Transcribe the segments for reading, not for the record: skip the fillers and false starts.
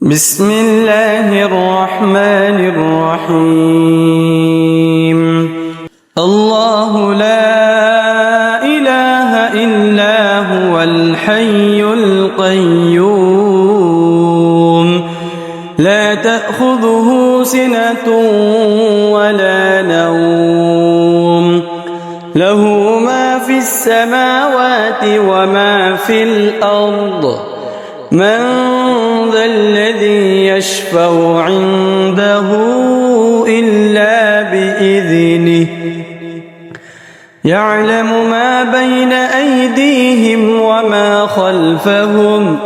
بسم الله الرحمن الرحيم. الله لا إله إلا هو الحي القيوم لا تأخذه سنة ولا نوم له ما في السماوات وما في الأرض من ذا الذي يشفع عنده إلا بإذنه يعلم ما بين أيديهم وما خلفهم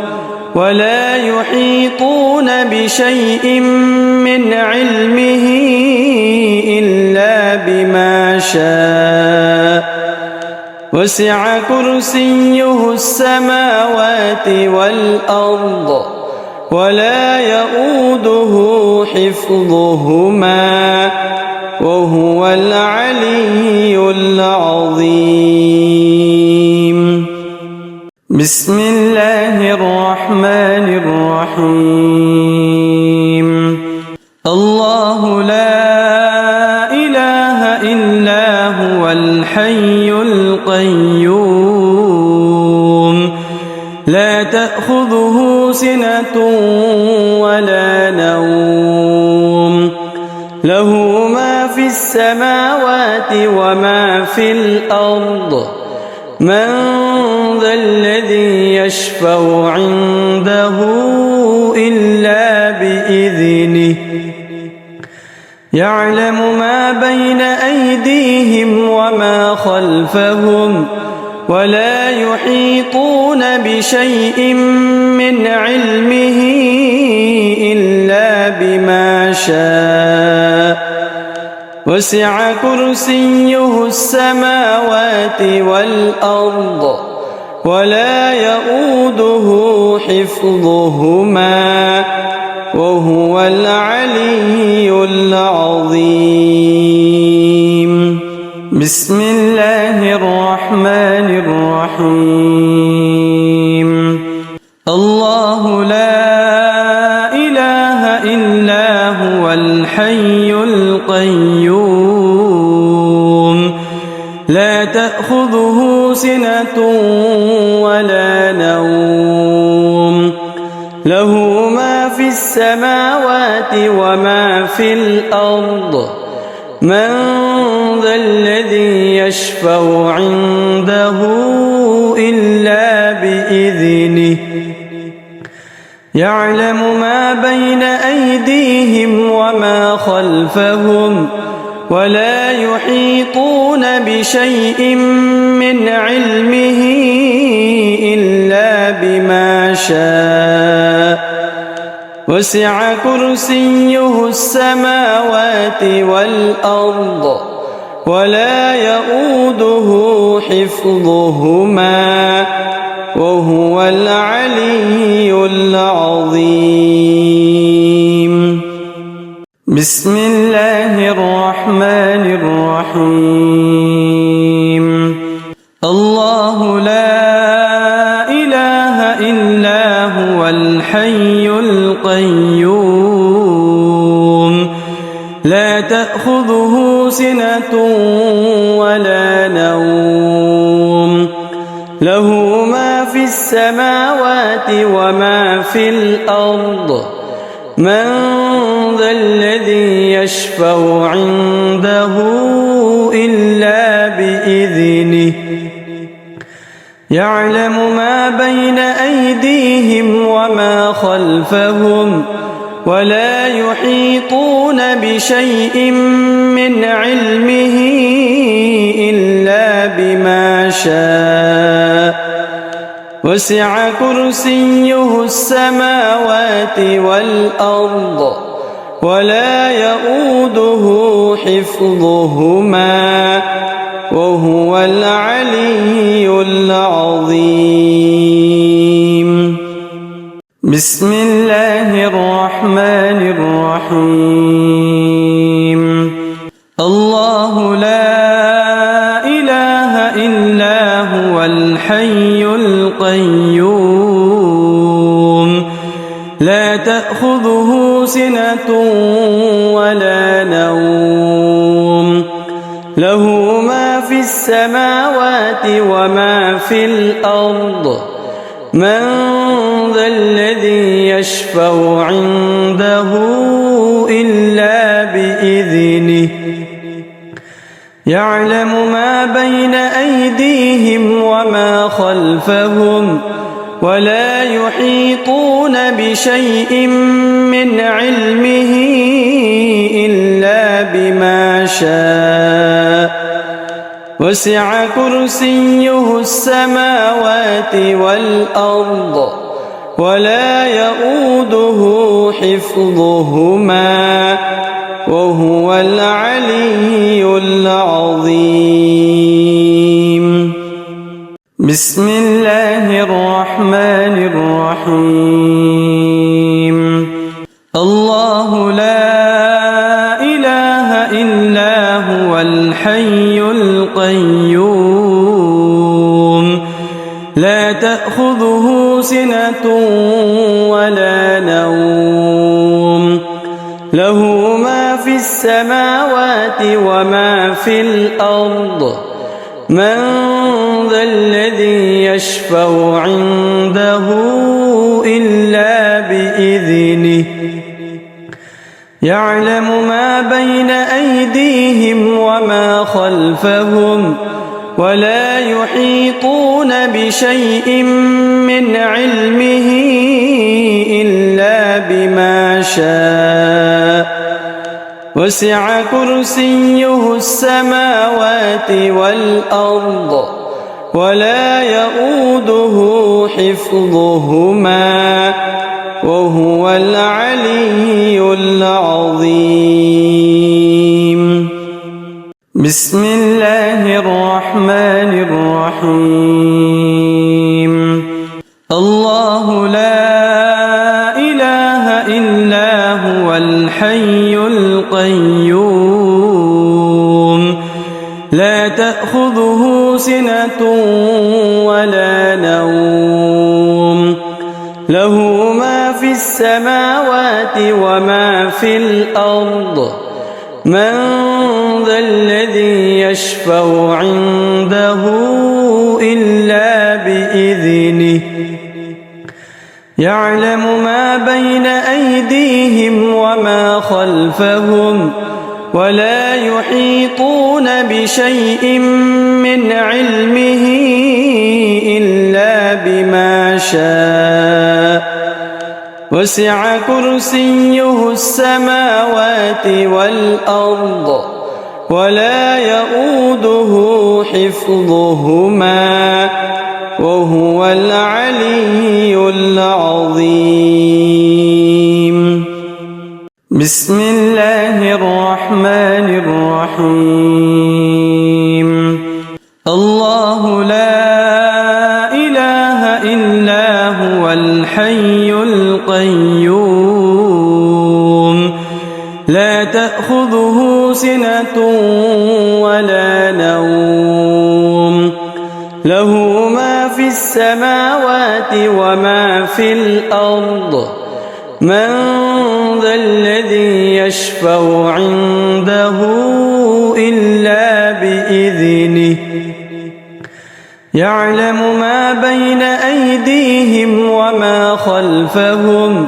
ولا يحيطون بشيء من علمه إلا بما شاء وسع كرسيه السماوات والأرض ولا يؤوده حفظهما وهو العلي العظيم. بسم الله الرحمن الرحيم. الله لا إله إلا هو الحي القيوم لا تأخذه سنة ولا نوم له ما في السماوات وما في الأرض من ذا الذي يشفع عنده إلا بإذنه يعلم ما بين أيديهم وما خلفهم ولا يحيطون بشيء من علمه إلا بما شاء وسع كرسيه السماوات والأرض ولا يؤوده حفظهما وهو العلي العظيم. بسم الله الرحمن الرحيم. الله لا إله إلا هو الحي القيوم لا تأخذه سنة ولا نوم له ما في السماوات وما في الأرض من ذا الذي يشفع عنده إلا بإذنه يعلم ما بين أيديهم وما خلفهم ولا يحيطون بشيء من علمه إلا بما شاء وسع كرسيه السماوات والأرض ولا يؤوده حفظهما وهو العلي العظيم. بسم الله الرحمن الرحيم. الله لا إله إلا هو الحي القيوم لا تأخذه سنة ولا نوم له ما في السماوات وما في الأرض من ذا الذي يشفع عنده إلا بإذنه يعلم ما بين أيديهم وما خلفهم ولا يحيطون بشيء من علمه إلا بما شاء وسع كرسيه السماوات والأرض ولا يؤوده حفظهما وهو العلي العظيم. بسم الله الرحمن الرحيم. الله لا إله إلا هو الحي القيوم لا تأخذه تأخذه سنة ولا نوم له ما في السماوات وما في الأرض من ذا الذي يشفع عنده إلا بإذنه يعلم ما بين أيديهم وما خلفهم ولا يحيطون بشيء من علمه إلا بما شاء وسع كرسيه السماوات والأرض ولا يؤوده حفظهما وهو العلي العظيم. بسم الله الرحمن الرحيم. الله لا إله إلا هو الحي القيوم لا تأخذه سنة ولا نوم له ما في السماوات وما في الأرض من ذا الذي يشفع عنده إلا بإذنه يعلم ما بين أيديهم وما خلفهم ولا يحيطون بشيء من علمه إلا بما شاء وسع كرسيه السماوات والأرض ولا يؤوده حفظهما وهو العلي العظيم. بسم الله الرحمن الرحيم. الله لا إله إلا هو الحي القيوم لا تأخذه سنة ولا نوم له ما في السماوات وما في الأرض من ذا الذي يشفع عنده إلا بإذنه يعلم ما بين أيديهم وما خلفهم ولا يحيطون بشيء من علمه إلا بما شاء وسع كرسيه السماوات والأرض ولا يؤوده حفظهما وهو العلي العظيم. بسم الله الرحمن الرحيم. الله لا إله إلا هو الحي القيوم لا تأخذه سنة ولا نوم له ما في السماوات وما في الأرض من ذا الذي يشفع عنده إلا بإذنه يعلم ما بين أيديهم وما خلفهم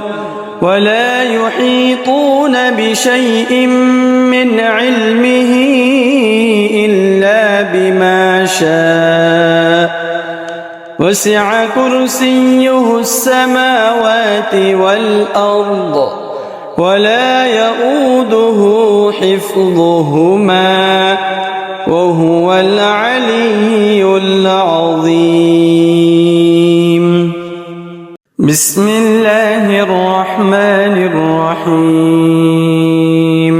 ولا يحيطون بشيء من علمه إلا بما شاء وسع كرسيه السماوات والأرض ولا يؤوده حفظهما وهو العلي العظيم. بسم الله الرحمن الرحيم.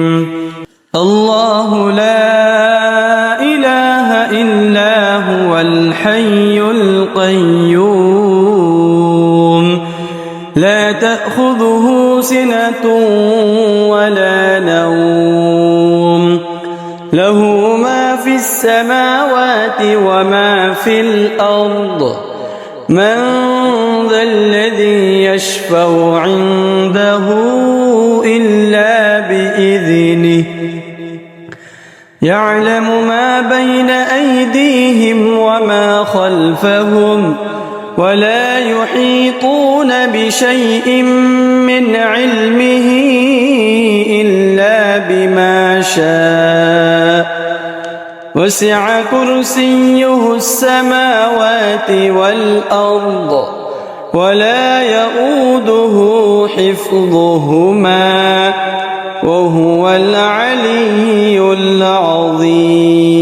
الله لا إله إلا هو الحي القيوم لا تأخذه سنة ولا نوم له ما في السماوات وما في الأرض من ذا الذي يشفع عنده إلا بإذنه يعلم ما بين أيديهم وما خلفهم ولا يحيطون بشيء من علمه إلا بما شاء وسع كرسيه السماوات والأرض ولا يؤوده حفظهما وهو العلي العظيم.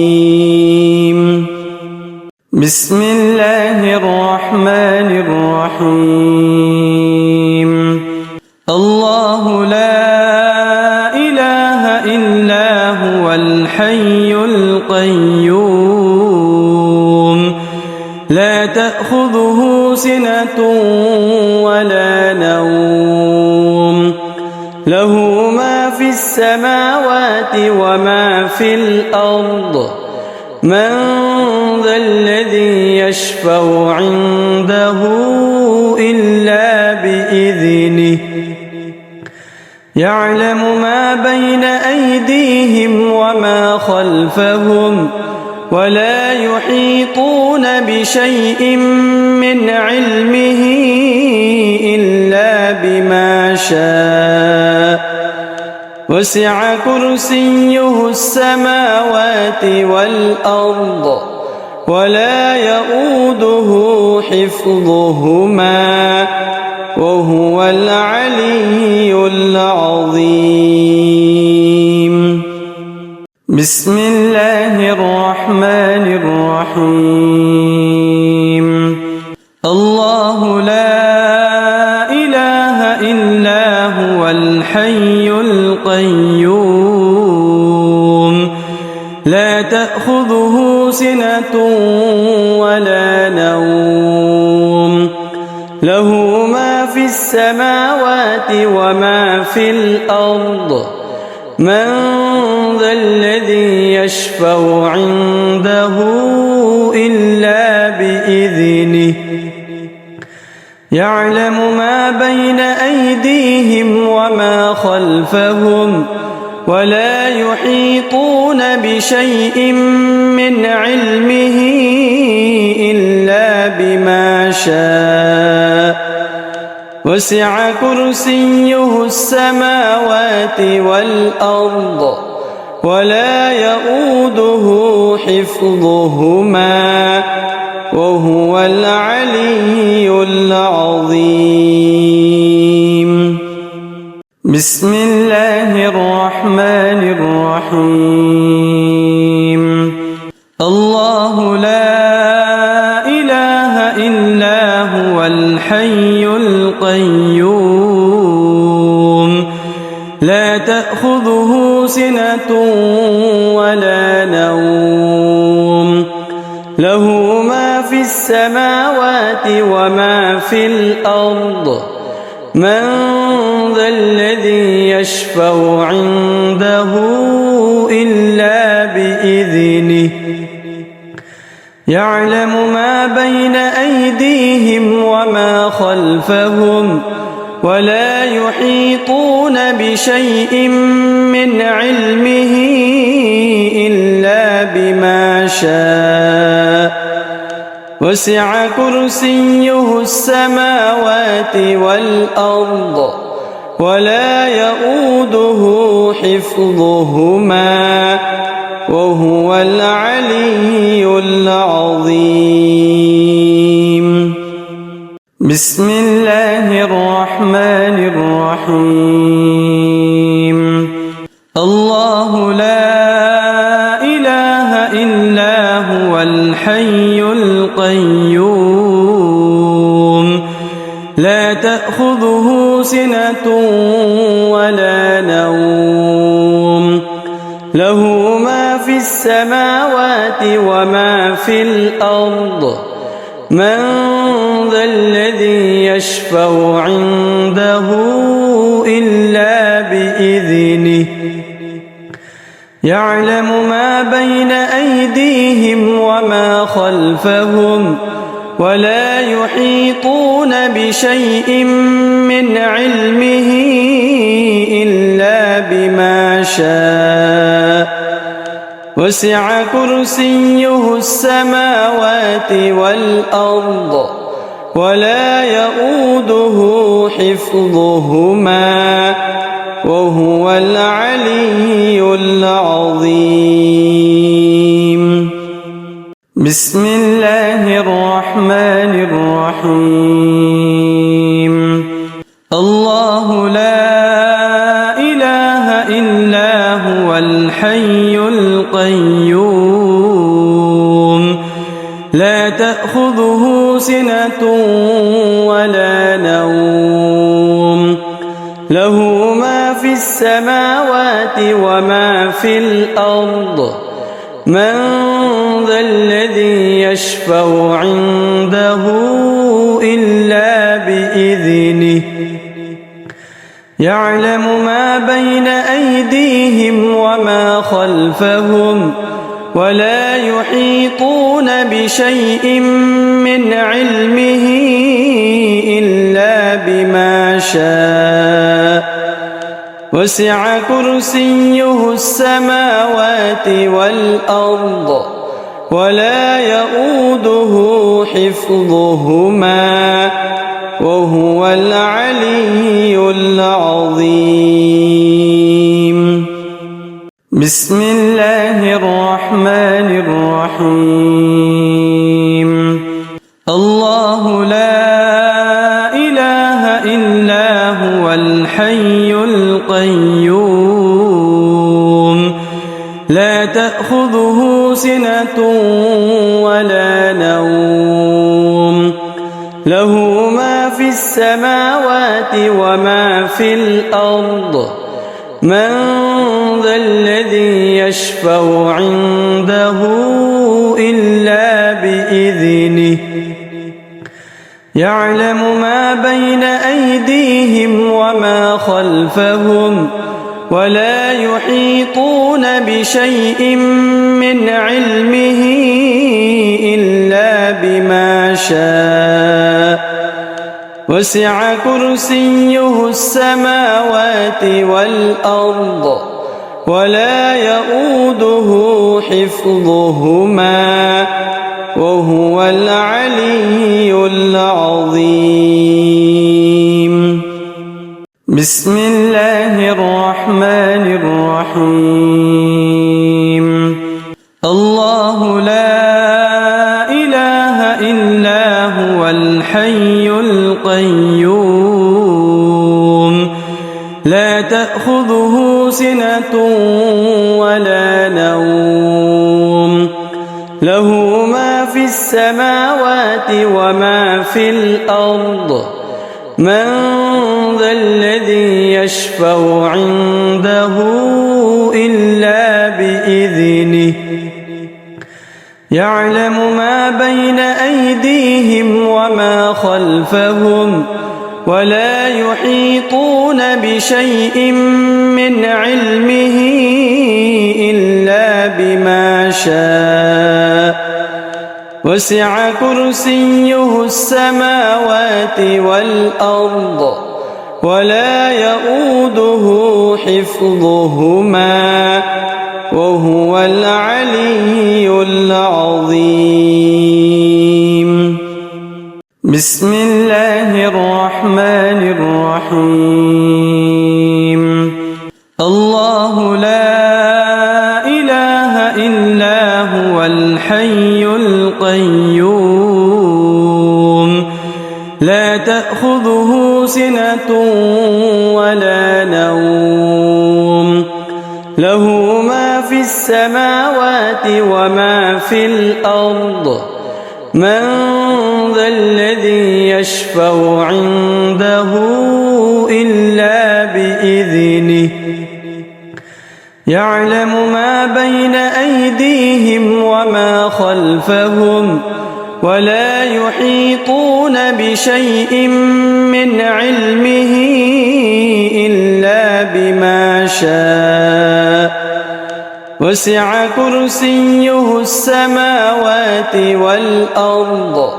بسم الله الرحمن الرحيم. الله لا إله إلا هو الحي القيوم لا تأخذه سنة ولا نوم له ما في السماوات وما في الأرض من ذا الذي يشفع عنده إلا بإذنه يعلم ما بين أيديهم وما خلفهم ولا يحيطون بشيء من علمه إلا بما شاء وسع كرسيه السماوات والأرض ولا يؤوده حفظهما وهو العلي العظيم. بسم الله الرحمن الرحيم. الله لا إله إلا هو الحي القيوم لا تأخذه سنة ولا نوم له ما في السماوات وما في الأرض من ذا الذي يشفع عنده إلا بإذنه يعلم ما بين أيديهم وما خلفهم ولا يحيطون بشيء من علمه إلا بما شاء وسع كرسيه السماوات والأرض ولا يؤوده حفظهما وهو العلي العظيم. بسم الله الرحمن الرحيم. الله لا إله إلا هو الحي القيوم لا تأخذه سنة ولا نوم له ما في السماوات وما في الأرض من ذا الذي يشفع عنده إلا بإذنه يعلم ما بين أيديهم وما خلفهم ولا يحيطون بشيء من علمه إلا بما شاء وسع كرسيه السماوات والأرض ولا يؤوده حفظهما وهو العلي العظيم. بسم الله الرحمن الرحيم. الله لا إله إلا هو الحي القيوم لا تأخذه سنة ولا نوم له ما في السماوات وما في الأرض من ذا الذي يشفع عنده إلا بإذنه يعلم ما بين أيديهم وما خلفهم ولا يحيطون بشيء من علمه إلا بما شاء وسع كرسيه السماوات والأرض ولا يؤوده حفظهما وهو العلي العظيم. بسم الله الرحمن الرحيم. الله لا إله إلا هو الحي القيوم لا تأخذه سنة ولا نوم له ما في السماوات وما في الأرض من ذا الذي يشفع عنده إلا بإذنه يعلم ما بين أيديهم وما خلفهم ولا يحيطون بشيء من علمه إلا بما شاء وسع كرسيه السماوات والأرض ولا يؤوده حفظهما وهو العلي العظيم. بسم الله الرحمن الرحيم. الله لا إله إلا هو الحي القيوم لا تأخذه سنة ولا نوم له ما في السماوات وما في الأرض من ذا الذي يشفع عنده إلا بإذنه يعلم ما بين أيديهم وما خلفهم ولا يحيطون بشيء من علمه إلا بما شاء وسع كرسيه السماوات والأرض ولا يؤوده حفظهما وهو العلي العظيم. بسم الله الرحمن الرحيم. الله لا إله إلا هو الحي القيوم لا تأخذه سنة ولا نوم له ما في السماوات وما في الأرض من ذا الذي يشفع عنده إلا بإذنه يعلم ما بين أيديهم وما خلفهم ولا يحيطون بشيء من علمه إلا بما شاء وسع كرسيه السماوات والأرض ولا يؤوده حفظهما وهو العلي العظيم. بسم الله الرحمن الرحيم. الله لا إله إلا هو الحي القيوم لا تأخذه سنة ولا نوم له ما في السماوات وما في الأرض من ذا الذي يشفع عنده إلا بإذنه يعلم ما بين أيديهم وما خلفهم ولا يحيطون بشيء من علمه إلا بما شاء وسع كرسيه السماوات والأرض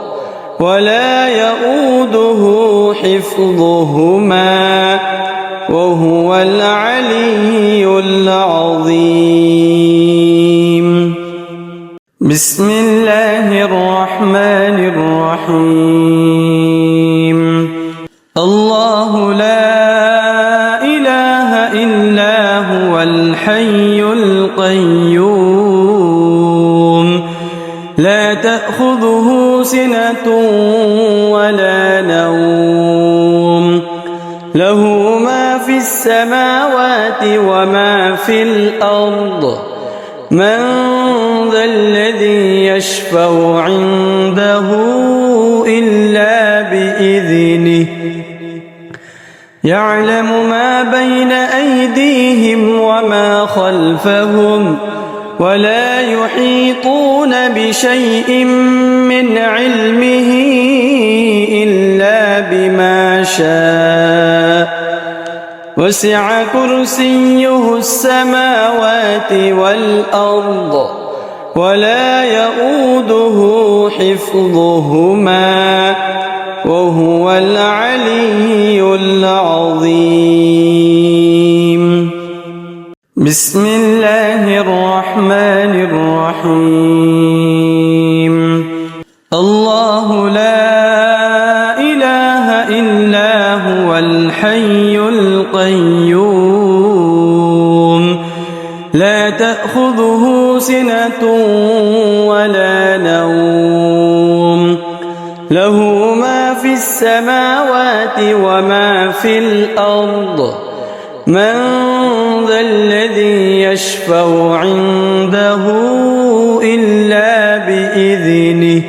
ولا يؤوده حفظهما وهو العلي العظيم. بسم الله الرحمن الرحيم. الله لا إله إلا هو الحي القيوم لا تأخذه سنة ولا نوم له ما في السماوات وما في الأرض من ذا الذي يشفع عنده إلا بإذنه يعلم ما بين أيديهم وما خلفهم ولا يحيطون بشيء من علمه إلا بما شاء وسع كرسيه السماوات والأرض ولا يؤوده حفظهما وهو العلي العظيم. بسم الله الرحمن الرحيم. الله لا إله إلا هو الحي القيوم لا تأخذه سنة ولا نوم له ما في السماوات وما في الأرض من ذا الذي يشفع عنده إلا بإذنه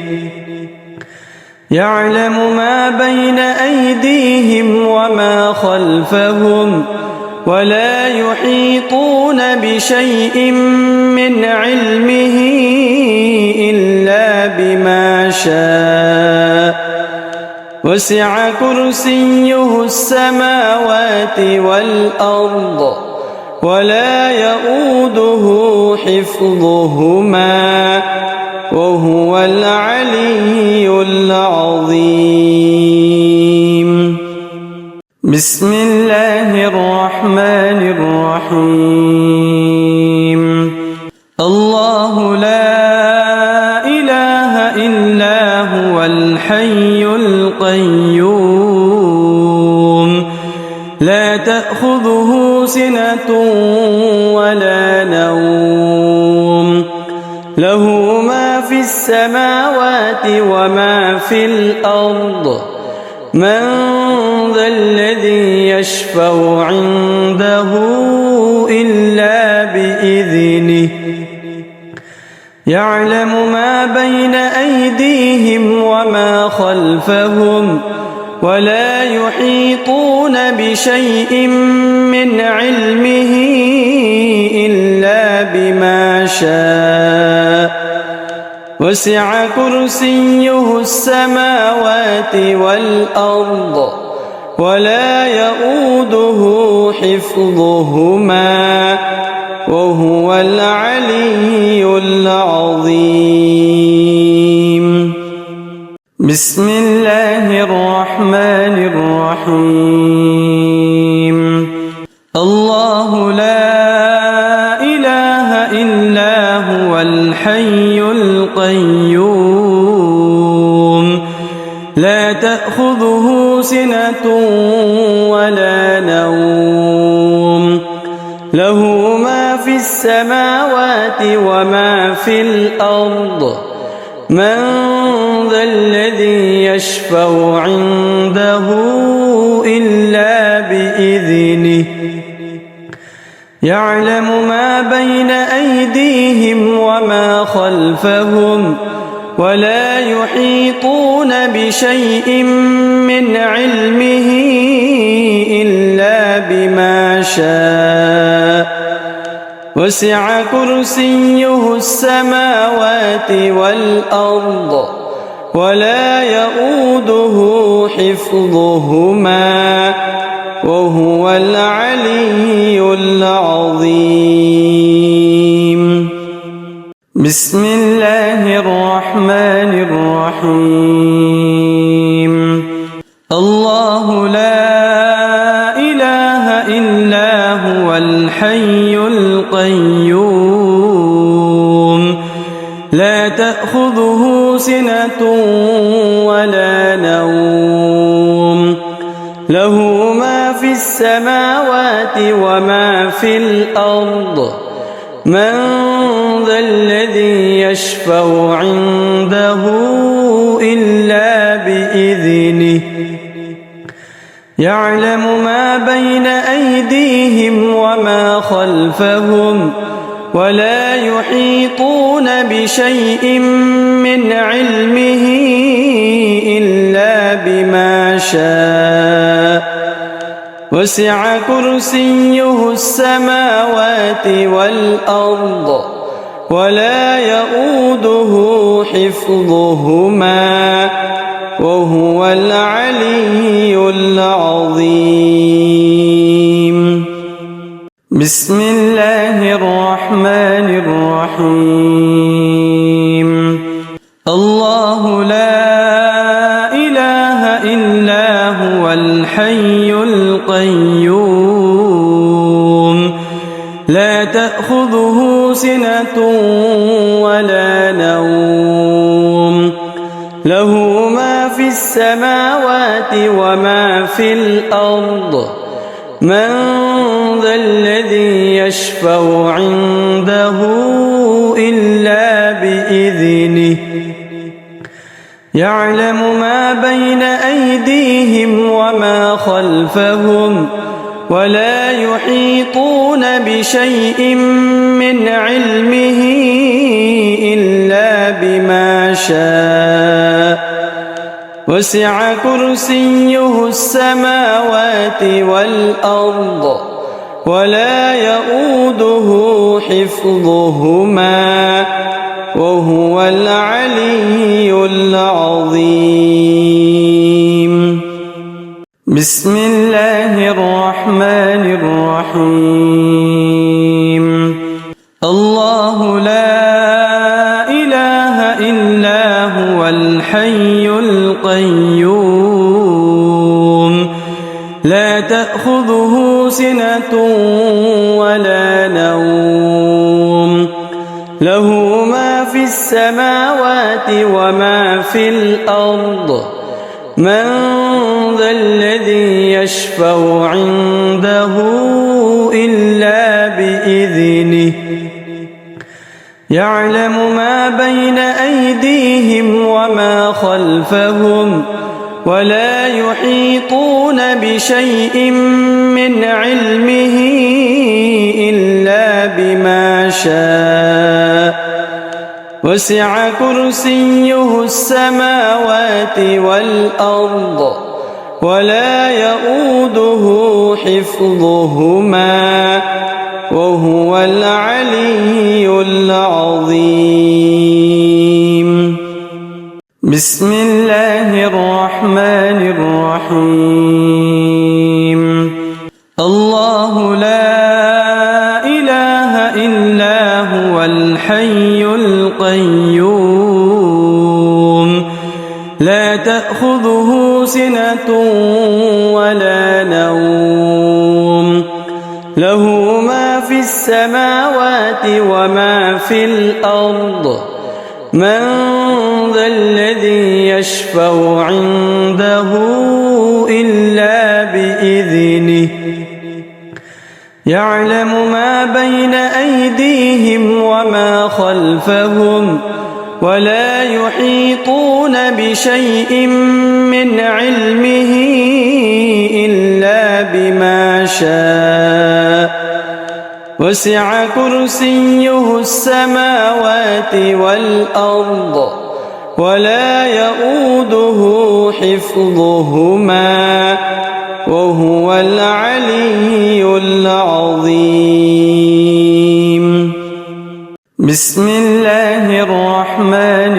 يعلم ما بين أيديهم وما خلفهم ولا يحيطون بشيء من علمه إلا بما شاء وسع كرسيه السماوات والأرض ولا يؤوده حفظهما وهو العلي العظيم. بسم الله الرحمن الرحيم. الله لا إله إلا هو الحي القيوم لا تأخذه سنة ولا نوم له ما في السماوات وما في الأرض من ذا الذي يشفع عنده إلا بإذنه يعلم ما بين أيديهم وما خلفهم ولا يحيطون بشيء من علمه إلا بما شاء وسع كرسيه السماوات والأرض ولا يؤوده حفظهما وهو العلي العظيم. بسم الله الرحمن الرحيم. الله لا إله إلا هو الحي القيوم لا تأخذه سنة ولا نوم له ما في السماوات وما في الأرض من ذا الذي يشفع عنده إلا بإذنه يعلم ما بين أيديهم وما خلفهم ولا يحيطون بشيء من علمه إلا بما شاء وسع كرسيه السماوات والأرض ولا يؤوده حفظهما وهو العلي العظيم. بسم الله الرحمن الرحيم. هو الحي القيوم لا تأخذه سنة ولا نوم له ما في السماوات وما في الأرض من ذا الذي يشفع عنده إلا بإذنه يعلم ما بين أيديهم وما خلفهم ولا يحيطون بشيء من علمه إلا بما شاء وسع كرسيه السماوات والأرض ولا يؤوده حفظهما وهو العلي العظيم بسم الله الرحمن الرحيم الله لا إله إلا هو الحي القيوم لا تأخذه سنة ولا نوم له ما في السماوات وما في الأرض من ذا الذي يشفع عنده إلا بإذنه يعلم ما بين أيديهم وما خلفهم ولا يحيطون بشيء من علمه إلا بما شاء وسع كرسيه السماوات والأرض ولا يؤوده حفظهما وهو العلي العظيم بسم الله الرحمن الرحيم الله لا إله إلا هو الحي القيوم لا تأخذه سنة ولا نوم له ما في السماوات وما في الأرض من ذا الذي يشفع عنده إلا بإذنه يعلم ما بين أيديهم وما خلفهم ولا يحيطون بشيء من علمه إلا بما شاء وسع كرسيه السماوات والأرض ولا يؤوده حفظهما وهو العلي العظيم بسم الله الرحمن الرحيم الله لا إله إلا هو الحي القيوم لا تأخذه سنة ولا نوم له ما في السماوات وما في الأرض من ذا الذي يشفع عنده إلا بإذنه يعلم ما بين أيديهم وما خلفهم ولا يحيطون بشيء من علمه إلا بما شاء وسع كرسيه السماوات والأرض ولا يؤوده حفظهما وهو العلي العظيم بسم الله الرحمن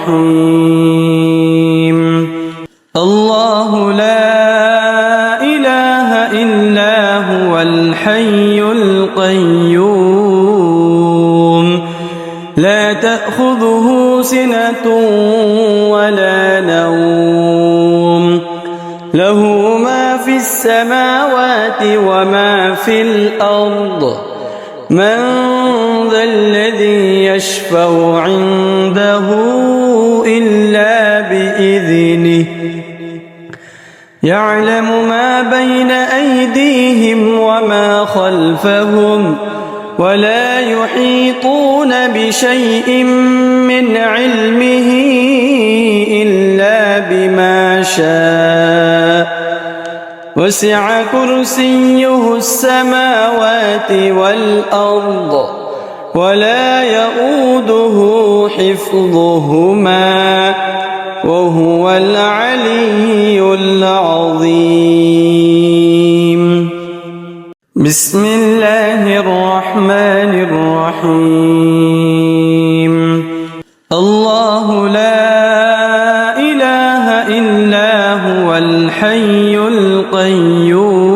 الرحيم الله لا إله إلا هو الحي القيوم لا تأخذه سنة ولا نوم له ما في السماوات وما في في الأرض من ذا الذي يشفع عنده إلا بإذنه يعلم ما بين أيديهم وما خلفهم ولا يحيطون بشيء من علمه إلا بما شاء وسع كرسيه السماوات والأرض ولا يؤوده حفظهما وهو العلي العظيم. بسم الله الرحمن الرحيم. الله لا إله إلا هو الحي القيوم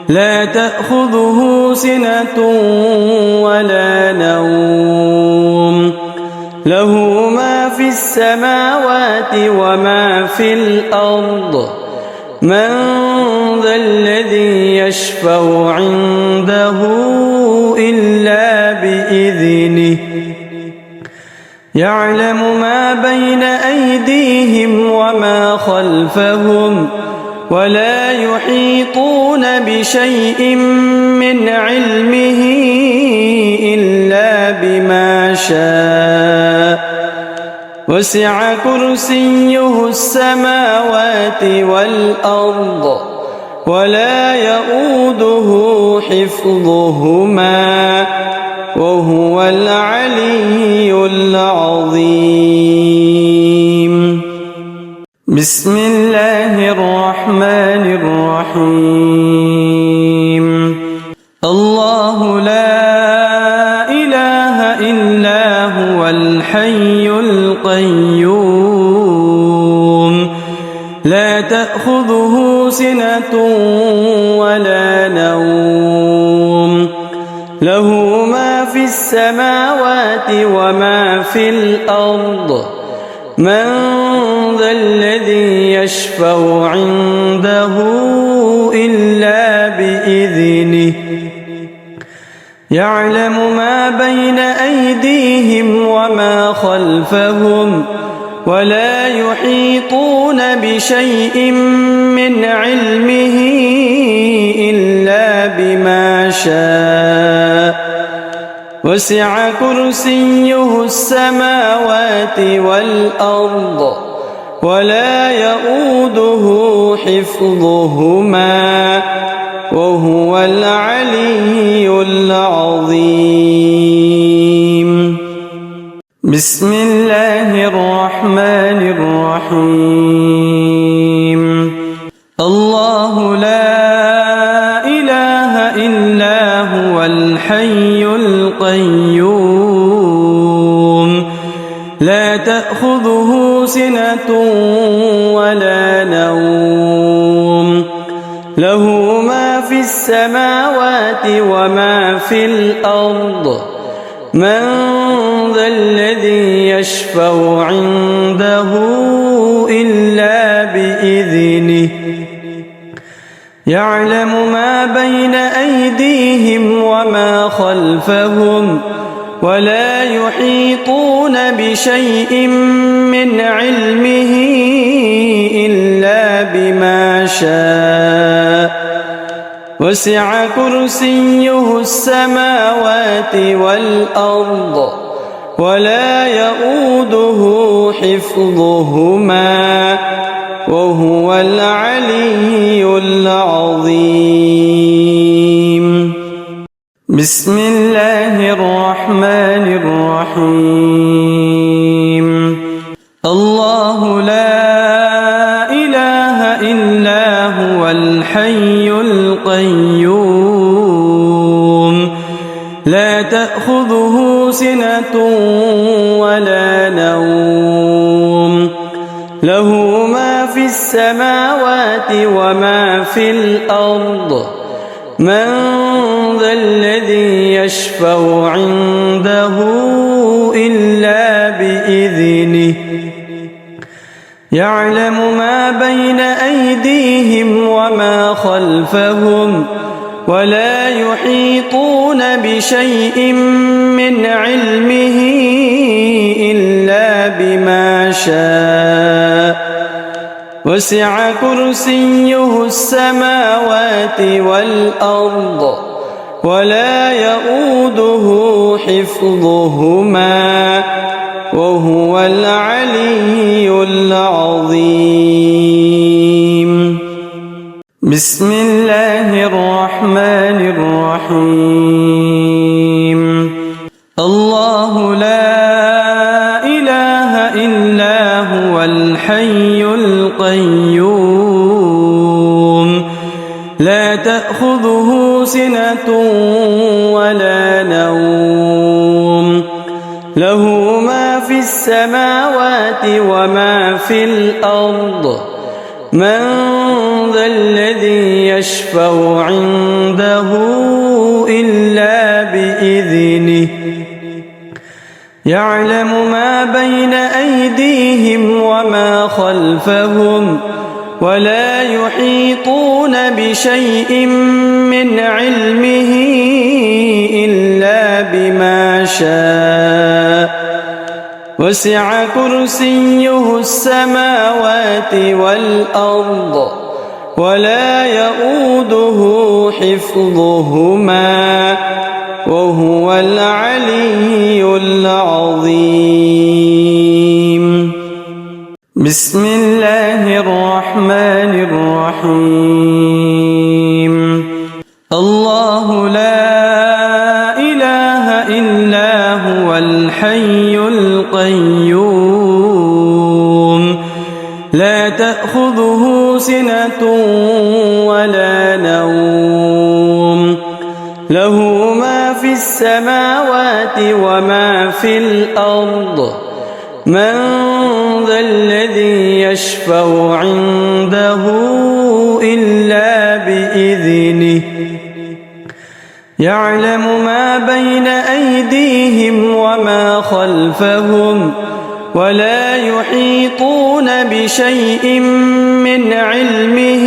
لا تأخذه سنة ولا نوم له ما في السماوات وما في الأرض من ذا الذي يشفع عنده إلا بإذنه يعلم ما بين أيديهم وما خلفهم ولا يحيطون بشيء من علمه إلا بما شاء وسع كرسيه السماوات والأرض ولا يؤوده حفظهما وهو العلي العظيم. بسم الله الرحمن الرحيم. الله لا إله إلا هو الحي القيوم لا تأخذه سنة ولا نوم له ما في السماوات وما في الأرض من ذا الذي يشفع عنده إلا بإذنه يعلم ما بين أيديهم وما خلفهم ولا يحيطون بشيء من علمه إلا بما شاء وسع كرسيه السماوات والأرض ولا يؤوده حفظهما وهو العلي العظيم. بسم الله الرحمن الرحيم. الله لا إله إلا هو الحي القيوم لا تأخذه سنة ولا نوم له ما في السماوات وما في الأرض من ذا الذي يشفع عنده إلا بإذنه يعلم ما بين أيديهم وما خلفهم ولا يحيطون بشيء من علمه إلا بما شاء وسع كرسيه السماوات والأرض ولا يؤوده حفظهما وهو العلي العظيم. بسم الله الرحمن الرحيم. الله لا إله إلا هو الحي القيوم لا تأخذه سنة ولا نوم له ما في السماوات وما في الأرض من ذا الذي يشفع عنده إلا بإذنه يعلم ما بين أيديهم وما خلفهم ولا يحيطون بشيء من علمه إلا بما شاء وسع كرسيه السماوات والأرض ولا يؤوده حفظهما وهو العلي العظيم. بسم الله الرحمن الرحيم. الله لا إله إلا هو الحي القيوم لا تأخذه سنة ولا نوم له ما في السماوات وما في الأرض من ذا الذي يشفع عنده إلا بإذنه يعلم ما بين أيديهم وما خلفهم ولا يحيطون بشيء من علمه إلا بما شاء وسع كرسيه السماوات والأرض ولا يؤوده حفظهما وهو العلي العظيم. بسم الله الرحمن الرحيم. الله لا إله إلا هو الحي القيوم لا تأخذه سنة ولا نوم له ما في السماوات وما في الأرض من ذا الذي يشفع عنده إلا بإذنه يعلم ما بين أيديهم وما خلفهم ولا يحيطون بشيء من علمه